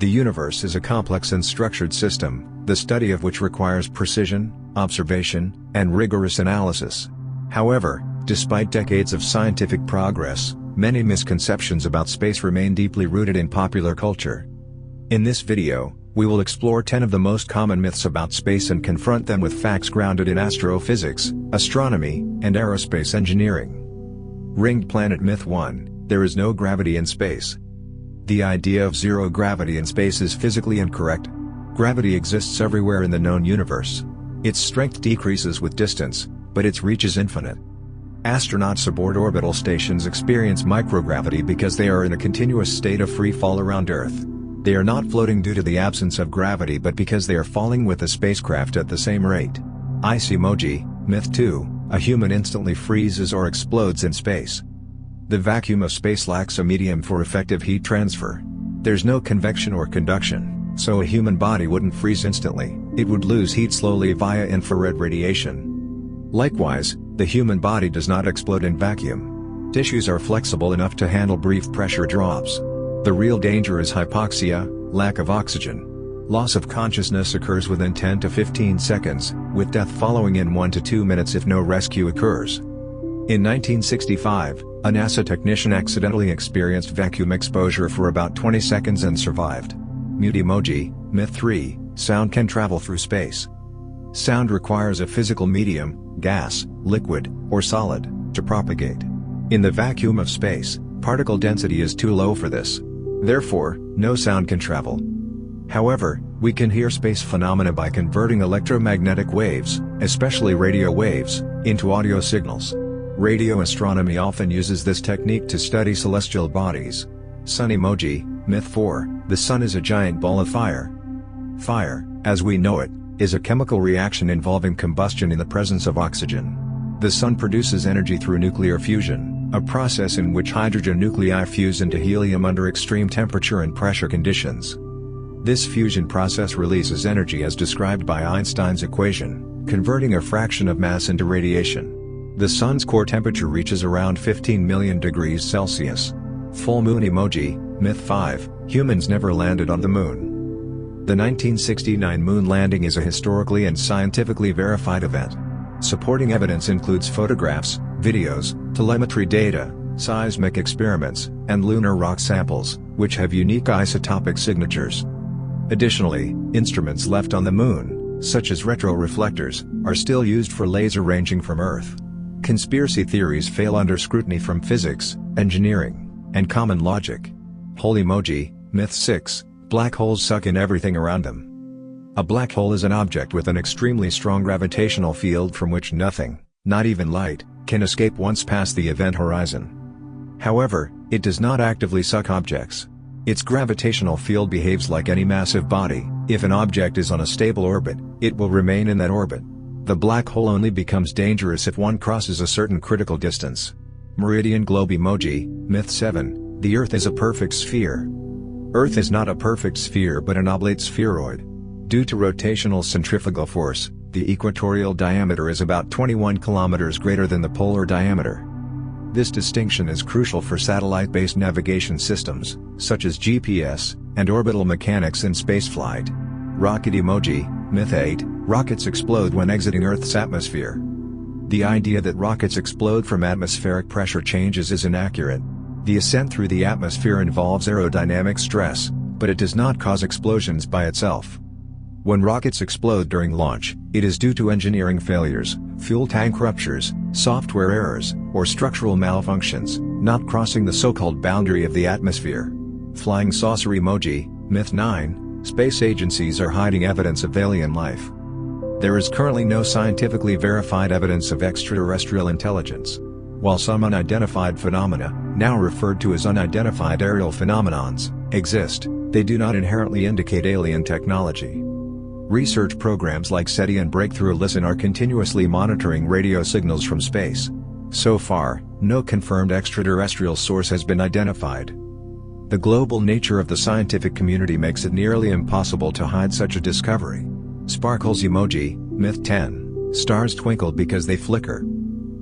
The universe is a complex and structured system, the study of which requires precision, observation, and rigorous analysis. However, despite decades of scientific progress, many misconceptions about space remain deeply rooted in popular culture. In this video, we will explore 10 of the most common myths about space and confront them with facts grounded in astrophysics, astronomy, and aerospace engineering. Ringed Planet Myth 1: There is no gravity in space. The idea of zero gravity in space is physically incorrect. Gravity exists everywhere in the known universe. Its strength decreases with distance, but its reach is infinite. Astronauts aboard orbital stations experience microgravity because they are in a continuous state of free fall around Earth. They are not floating due to the absence of gravity but because they are falling with the spacecraft at the same rate. Ice emoji, Myth 2: A human instantly freezes or explodes in space. The vacuum of space lacks a medium for effective heat transfer. There's no convection or conduction, so a human body wouldn't freeze instantly, it would lose heat slowly via infrared radiation. Likewise, the human body does not explode in vacuum. Tissues are flexible enough to handle brief pressure drops. The real danger is hypoxia, lack of oxygen. Loss of consciousness occurs within 10 to 15 seconds, with death following in 1 to 2 minutes if no rescue occurs. In 1965, a NASA technician accidentally experienced vacuum exposure for about 20 seconds and survived. Mute emoji, Myth 3: Sound can travel through space. Sound requires a physical medium, gas, liquid, or solid, to propagate. In the vacuum of space, particle density is too low for this. Therefore, no sound can travel. However, we can hear space phenomena by converting electromagnetic waves, especially radio waves, into audio signals. Radio astronomy often uses this technique to study celestial bodies. Sun emoji, Myth 4: The sun is a giant ball of fire. Fire, as we know it, is a chemical reaction involving combustion in the presence of oxygen. The sun produces energy through nuclear fusion, a process in which hydrogen nuclei fuse into helium under extreme temperature and pressure conditions. This fusion process releases energy as described by Einstein's equation, converting a fraction of mass into radiation. The sun's core temperature reaches around 15 million degrees Celsius. Full moon emoji, Myth 5: Humans never landed on the moon. The 1969 moon landing is a historically and scientifically verified event. Supporting evidence includes photographs, videos, telemetry data, seismic experiments, and lunar rock samples, which have unique isotopic signatures. Additionally, instruments left on the moon, such as retroreflectors, are still used for laser ranging from Earth. Conspiracy theories fail under scrutiny from physics, engineering, and common logic. Hole emoji, Myth 6: Black holes suck in everything around them. A black hole is an object with an extremely strong gravitational field from which nothing, not even light, can escape once past the event horizon. However, it does not actively suck objects. Its gravitational field behaves like any massive body. If an object is on a stable orbit, it will remain in that orbit. The black hole only becomes dangerous if one crosses a certain critical distance. Meridian globe emoji, Myth 7: The Earth is a perfect sphere. Earth is not a perfect sphere but an oblate spheroid. Due to rotational centrifugal force, the equatorial diameter is about 21 kilometers greater than the polar diameter. This distinction is crucial for satellite-based navigation systems, such as GPS, and orbital mechanics in spaceflight. Rocket emoji, Myth 8: Rockets explode when exiting Earth's atmosphere. The idea that rockets explode from atmospheric pressure changes is inaccurate. The ascent through the atmosphere involves aerodynamic stress, but it does not cause explosions by itself. When rockets explode during launch, it is due to engineering failures, fuel tank ruptures, software errors, or structural malfunctions, not crossing the so-called boundary of the atmosphere. Flying saucer emoji, Myth 9: Space agencies are hiding evidence of alien life. There is currently no scientifically verified evidence of extraterrestrial intelligence. While some unidentified phenomena, now referred to as unidentified aerial phenomenons, exist, they do not inherently indicate alien technology. Research programs like SETI and Breakthrough Listen are continuously monitoring radio signals from space. So far, no confirmed extraterrestrial source has been identified. The global nature of the scientific community makes it nearly impossible to hide such a discovery. Sparkles emoji, Myth 10: Stars twinkle because they flicker.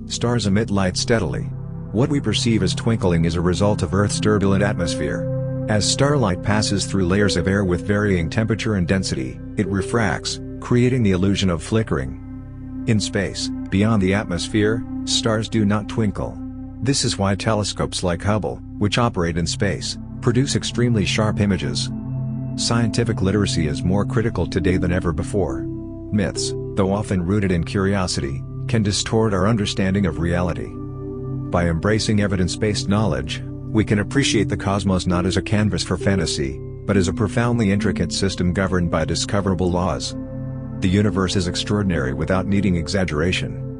Stars emit light steadily. What we perceive as twinkling is a result of Earth's turbulent atmosphere. As starlight passes through layers of air with varying temperature and density, it refracts, creating the illusion of flickering. In space, beyond the atmosphere, stars do not twinkle. This is why telescopes like Hubble, which operate in space, produce extremely sharp images. Scientific literacy is more critical today than ever before. Myths, though often rooted in curiosity, can distort our understanding of reality. By embracing evidence-based knowledge, we can appreciate the cosmos not as a canvas for fantasy, but as a profoundly intricate system governed by discoverable laws. The universe is extraordinary without needing exaggeration.